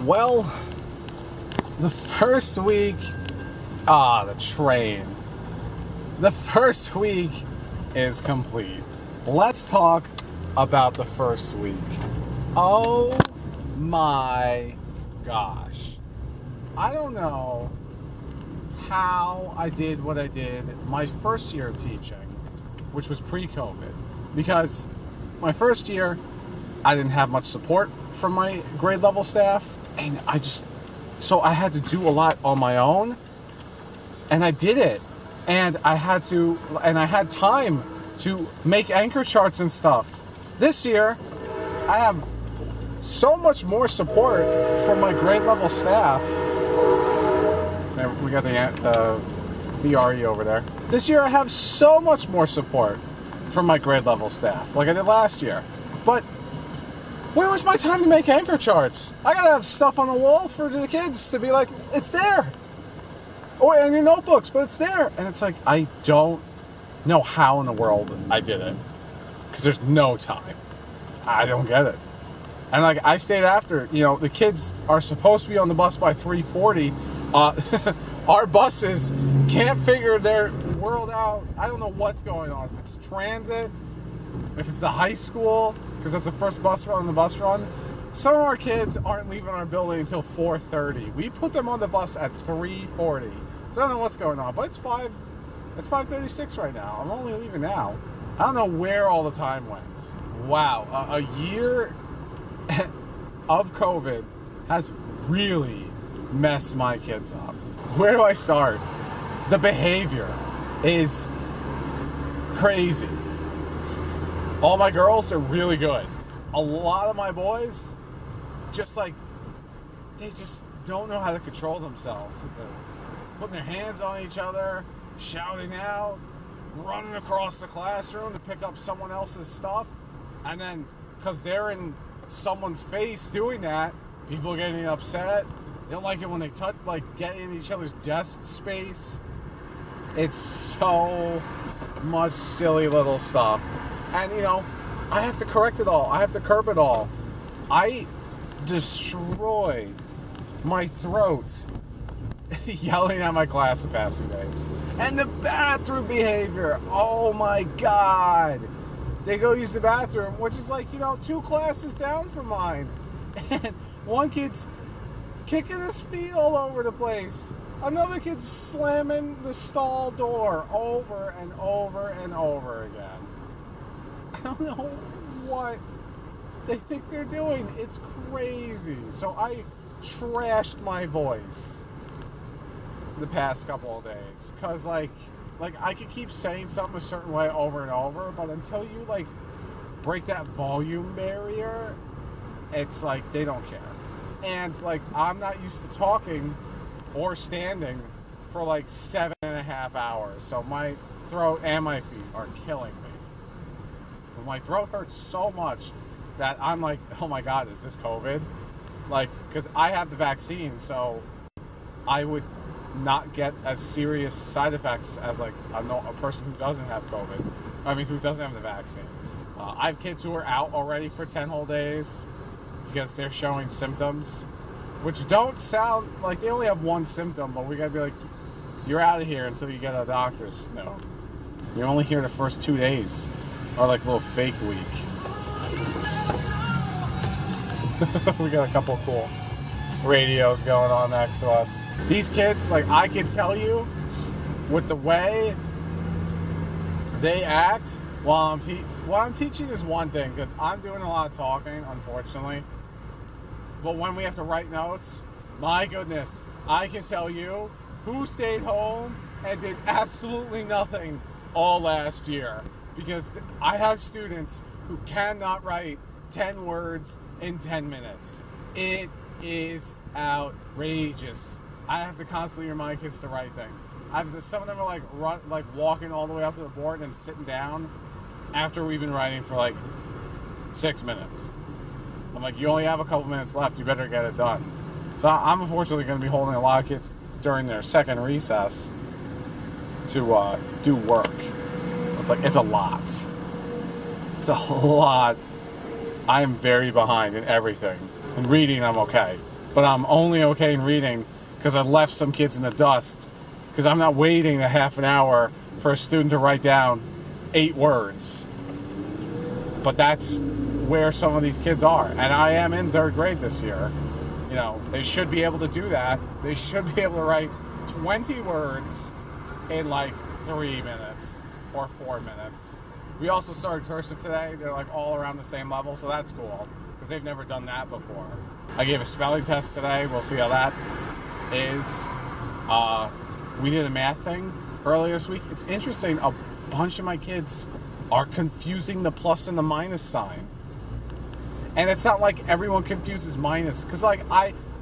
Well, the first week, the train. The first week is complete. Let's talk about the first week. Oh my gosh. I don't know how I did what I did my first year of teaching, which was pre-COVID. Because my first year, I didn't have much support from my grade level staff. And so I had to do a lot on my own. And I did it. And I had time to make anchor charts and stuff. This year, I have so much more support from my grade level staff. And we got the VRE over there. This year, I have so much more support from my grade level staff, like I did last year. But where was my time to make anchor charts? I gotta have stuff on the wall for the kids to be like, it's there. Or in your notebooks, but it's there. And it's like, I don't know how in the world I did it. Because there's no time. I don't get it. And like, I stayed after, the kids are supposed to be on the bus by 3:40. Our buses can't figure their world out. I don't know what's going on. If it's transit, if it's the high school, because that's the first bus run on the bus run. Some of our kids aren't leaving our building until 4:30. We put them on the bus at 3:40. So I don't know what's going on, but it's 5:36 right now. I'm only leaving now. I don't know where all the time went. Wow, a year of COVID has really messed my kids up. Where do I start? The behavior is crazy. All my girls are really good. A lot of my boys, they just don't know how to control themselves. They're putting their hands on each other, shouting out, running across the classroom to pick up someone else's stuff. And then, because they're in someone's face doing that, people are getting upset. They don't like it when they get in each other's desk space. It's so much silly little stuff. And, I have to correct it all. I have to curb it all. I destroyed my throat yelling at my class the past 2 days. And the bathroom behavior. Oh, my God. They go use the bathroom, which is 2 classes down from mine. And one kid's kicking his feet all over the place. Another kid's slamming the stall door over and over and over again. I don't know what they think they're doing. It's crazy. So I trashed my voice the past couple of days. Because, I could keep saying something a certain way over and over, but until you, break that volume barrier, it's they don't care. And, I'm not used to talking or standing for, 7.5 hours. So my throat and my feet are killing me. My throat hurts so much that I'm like, oh my God, is this COVID? Because I have the vaccine, so I would not get as serious side effects as a person who doesn't have COVID. Who doesn't have the vaccine. I have kids who are out already for 10 whole days because they're showing symptoms, which don't sound like they only have one symptom, but we gotta be you're out of here until you get a doctor's note. You're only here the first 2 days. Or a little fake week. We got a couple of cool radios going on next to us. These kids, I can tell you, with the way they act while I'm teaching is one thing, because I'm doing a lot of talking, unfortunately. But when we have to write notes, my goodness, I can tell you who stayed home and did absolutely nothing all last year. Because I have students who cannot write 10 words in 10 minutes. It is outrageous. I have to constantly remind kids to write things. Some of them are walking all the way up to the board and sitting down after we've been writing for 6 minutes. I'm you only have a couple minutes left. You better get it done. So I'm unfortunately going to be holding a lot of kids during their second recess to do work. It's a lot. It's a lot. I am very behind in everything. In reading, I'm okay. but I'm only okay in reading because I left some kids in the dust, because I'm not waiting a half an hour for a student to write down 8 words. But that's where some of these kids are, and I am in 3rd grade this year. You know, they should be able to do that. They should be able to write 20 words in like 3 minutes or 4 minutes. We also started cursive today. They're like all around the same level, so that's cool, because they've never done that before. I gave a spelling test today. We'll see how that is. We did a math thing earlier this week. It's interesting. A bunch of my kids are confusing the plus and the minus sign. And it's not like everyone confuses minus, because like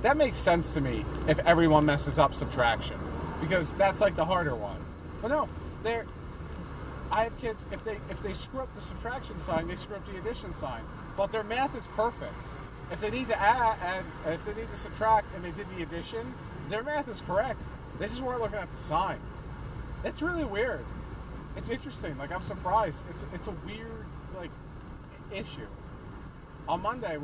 that makes sense to me if everyone messes up subtraction, because that's like the harder one. But no, I have kids, if they screw up the subtraction sign, they screw up the addition sign. But their math is perfect. If they need to add, and if they need to subtract and they did the addition, their math is correct. They just weren't looking at the sign. It's really weird. It's interesting. Like, I'm surprised. It's a weird like issue. On Monday,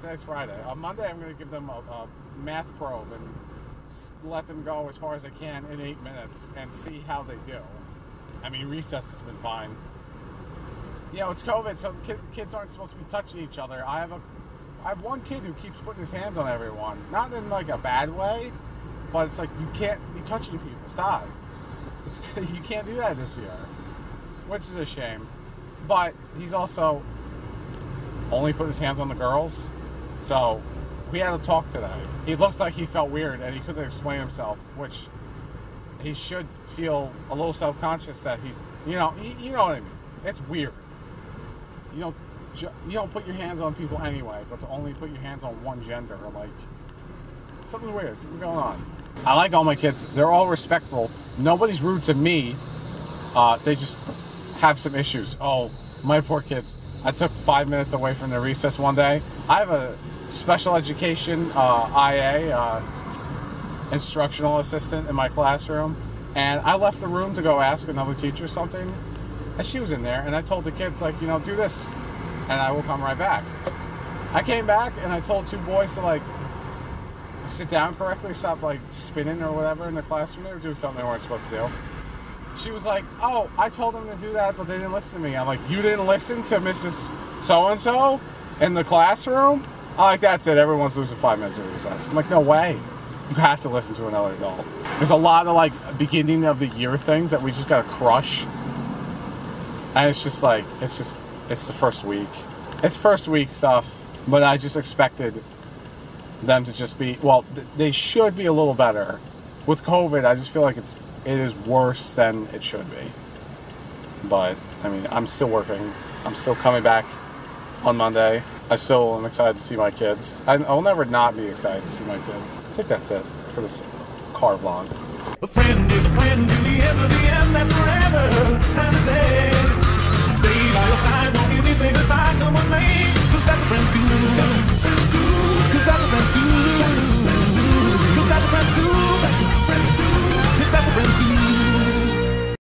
today's Friday. On Monday, I'm going to give them a math probe and let them go as far as I can in 8 minutes and see how they do. I mean, recess has been fine. You know, it's COVID, so kids aren't supposed to be touching each other. I have one kid who keeps putting his hands on everyone. Not in like a bad way, but it's like, you can't be touching people. Stop. You can't do that this year, which is a shame. But he's also only put his hands on the girls, so we had to talk today. He looked like he felt weird and he couldn't explain himself, which he should feel a little self-conscious that he's, you know what I mean. It's weird. You don't put your hands on people anyway, but to only put your hands on one gender, like, something weird, something going on. I like all my kids. They're all respectful. Nobody's rude to me. They just have some issues. Oh, my poor kids. I took 5 minutes away from the recess one day. I have a special education IA, instructional assistant in my classroom, and I left the room to go ask another teacher something, and she was in there, and I told the kids, like, do this, and I will come right back. I came back, and I told 2 boys to, like, sit down correctly, stop, like, spinning or whatever in the classroom. They were doing something they weren't supposed to do. She was like, oh, I told them to do that, but they didn't listen to me. I'm like, you didn't listen to Mrs. So-and-so in the classroom? I'm like, that's it. Everyone's losing 5 minutes of recess. I'm like, no way. You have to listen to another adult. There's a lot of, like, beginning of the year things that we just got to crush. And it's just like, it's the first week. It's first week stuff, but I just expected them to just be, well, they should be a little better. With COVID, I just feel like it is worse than it should be. But, I mean, I'm still working. I'm still coming back on Monday. I still am excited to see my kids. I'll never not be excited to see my kids. I think that's it for this car vlog. A friend is a friend to the end of the end, that's forever and a day. Stay by your side, don't give me say goodbye, come with me.